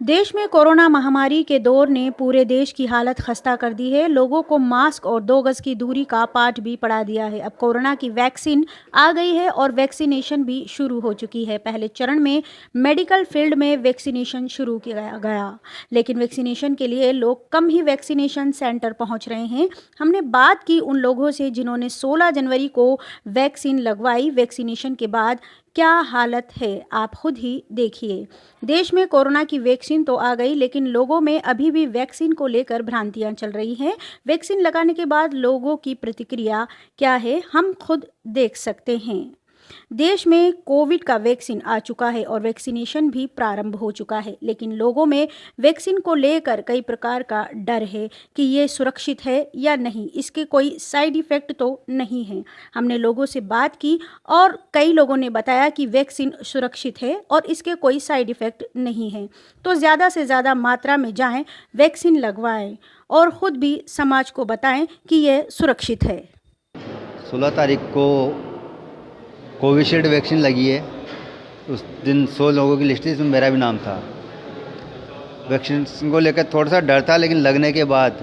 देश में कोरोना महामारी के दौर ने पूरे देश की हालत खस्ता कर दी है। लोगों को मास्क और 2 गज की दूरी का पाठ भी पढ़ा दिया है। अब कोरोना की वैक्सीन आ गई है और वैक्सीनेशन भी शुरू हो चुकी है। पहले चरण में मेडिकल फील्ड में वैक्सीनेशन शुरू किया गया, लेकिन वैक्सीनेशन के लिए लोग कम ही वैक्सीनेशन सेंटर पहुंच रहे हैं। हमने बात की उन लोगों से जिन्होंने 16 जनवरी को वैक्सीन लगवाई। वैक्सीनेशन के बाद क्या हालत है, आप खुद ही देखिए। देश में कोरोना की वैक्सीन तो आ गई, लेकिन लोगों में अभी भी वैक्सीन को लेकर भ्रांतियां चल रही हैं। वैक्सीन लगाने के बाद लोगों की प्रतिक्रिया क्या है, हम खुद देख सकते हैं। देश में कोविड का वैक्सीन आ चुका है और वैक्सीनेशन भी प्रारंभ हो चुका है, लेकिन लोगों में वैक्सीन को लेकर कई प्रकार का डर है कि ये सुरक्षित है या नहीं, इसके कोई साइड इफ़ेक्ट तो नहीं है। हमने लोगों से बात की और कई लोगों ने बताया कि वैक्सीन सुरक्षित है और इसके कोई साइड इफ़ेक्ट नहीं है। तो ज़्यादा से ज़्यादा मात्रा में जाएं, वैक्सीन लगवाएं और ख़ुद भी समाज को बताएं कि यह सुरक्षित है। 16 तारीख को कोविशील्ड वैक्सीन लगी है। उस दिन 100 लोगों की लिस्ट थी, इसमें मेरा भी नाम था। वैक्सीन को लेकर थोड़ा सा डर था, लेकिन लगने के बाद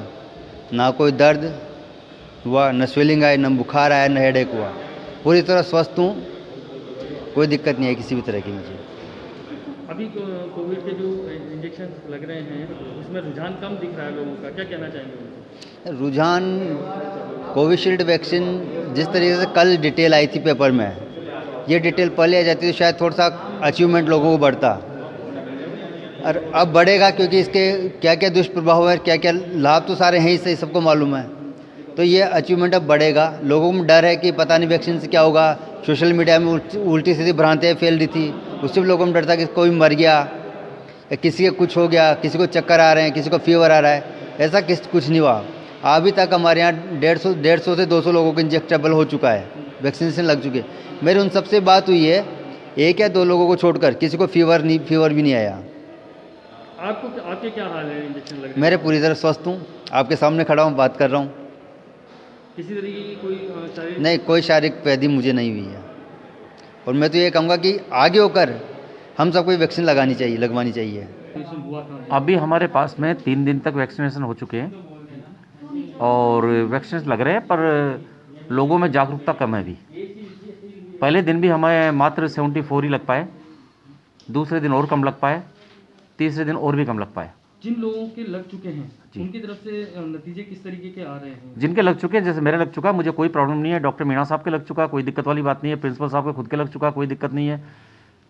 ना कोई दर्द हुआ, न स्वेलिंग आई, न बुखार आया, न हेडेक हुआ। पूरी तरह स्वस्थ हूँ, कोई दिक्कत नहीं है किसी भी तरह की मुझे। अभी कोविड के जो इंजेक्शन लग रहे हैं उसमें रुझान कम दिख रहा है लोगों का, क्या कहना चाहेंगे? रुझान कोविशील्ड वैक्सीन जिस तरीके से कल डिटेल आई थी पेपर में, ये डिटेल पहले आ जाती तो शायद थोड़ा सा अचीवमेंट लोगों को बढ़ता, और अब बढ़ेगा क्योंकि इसके क्या क्या दुष्प्रभाव है, क्या क्या लाभ तो सारे हैं ही, सही सबको मालूम है। तो ये अचीवमेंट अब बढ़ेगा। लोगों में डर है कि पता नहीं वैक्सीन से क्या होगा। सोशल मीडिया में उल्टी सीधी भ्रांतियाँ फैल रही थी, उससे भी लोगों में डर था कि कोई मर गया या किसी को कुछ हो गया, किसी को चक्कर आ रहे हैं, किसी को फीवर आ रहा है। ऐसा कुछ नहीं हुआ। अभी तक हमारे यहाँ 150 से 200 लोगों को इंजेक्टेबल हो चुका है, वैक्सीनेशन लग चुके हैं। मेरी उन सबसे बात हुई है, 1 या 2 लोगों को छोड़कर किसी को फीवर भी नहीं आया। आपके क्या हाल है इंजेक्शन लगने? मेरे पूरी तरह स्वस्थ हूँ, आपके सामने खड़ा हूँ, बात कर रहा हूँ। किसी तरीके की कोई नहीं, कोई शारीरिक व्याधि मुझे नहीं हुई है। और मैं तो ये कहूँगा कि आगे होकर हम सबको वैक्सीन लगवानी चाहिए। अभी हमारे पास में 3 दिन तक वैक्सीनेशन हो चुके हैं और वैक्सीन लग रहे हैं, पर लोगों में जागरूकता कम है अभी। पहले दिन भी हमें मात्र 74 ही लग पाए, दूसरे दिन और कम लग पाए, तीसरे दिन और भी कम लग पाए। जिन लोगों के लग चुके हैं उनकी तरफ से नतीजे किस तरीके के आ रहे हैं? जिनके लग चुके हैं, जैसे मेरे लग चुका, मुझे कोई प्रॉब्लम नहीं है। डॉक्टर मीणा साहब के लग चुका, कोई दिक्कत वाली बात नहीं है। प्रिंसिपल साहब के खुद के लग चुका, कोई दिक्कत नहीं है।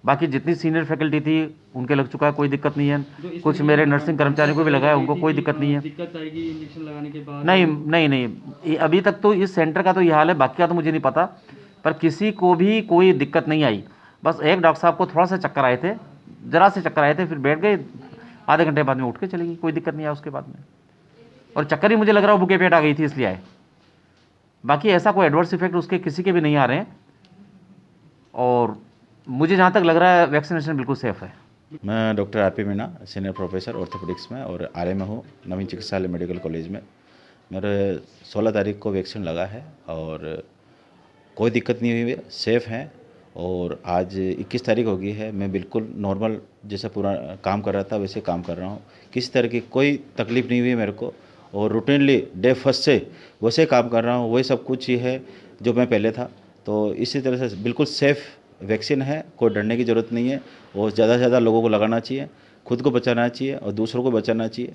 बाकी जितनी सीनियर फैकल्टी थी उनके लग चुका है, कोई दिक्कत नहीं है। कुछ मेरे नर्सिंग कर्मचारियों को भी लगा है, उनको कोई दिक्कत नहीं है। दिक्कत आएगी इंजेक्शन लगाने के बाद? नहीं, अभी तक तो इस सेंटर का तो ये हाल है, बाकी का तो मुझे नहीं पता, पर किसी को भी कोई दिक्कत नहीं आई। बस एक डॉक्टर साहब को थोड़ा सा चक्कर आए थे, जरा से चक्कर आए थे, फिर बैठ गए, आधे घंटे बाद में उठ के चली गई, कोई दिक्कत नहीं आया उसके बाद में। और चक्कर ही मुझे लग रहा है भूखे पेट आ गई थी इसलिए आए। बाकी ऐसा कोई एडवर्स इफेक्ट उसके किसी के भी नहीं आ रहे हैं, और मुझे जहाँ तक लग रहा है वैक्सीनेशन बिल्कुल सेफ़ है। मैं doctor RP. Meena, senior professor orthopaedics में और आरए में हूँ, नवीन चिकित्सालय मेडिकल कॉलेज में। मेरे 16 तारीख को वैक्सीन लगा है और कोई दिक्कत नहीं हुई है, सेफ़ हैं। और आज 21 तारीख हो गई है, मैं बिल्कुल नॉर्मल जैसा पूरा काम कर रहा था वैसे काम कर रहा हूँ। किसी तरह की कोई तकलीफ़ नहीं हुई है मेरे को, और रूटीनली डे फर्स्ट से वैसे काम कर रहा हूँ। वही सब कुछ ही है जो मैं पहले था। तो इसी तरह से बिल्कुल सेफ़ वैक्सीन है, कोई डरने की ज़रूरत नहीं है। और ज़्यादा से ज़्यादा लोगों को लगाना चाहिए, खुद को बचाना चाहिए और दूसरों को बचाना चाहिए।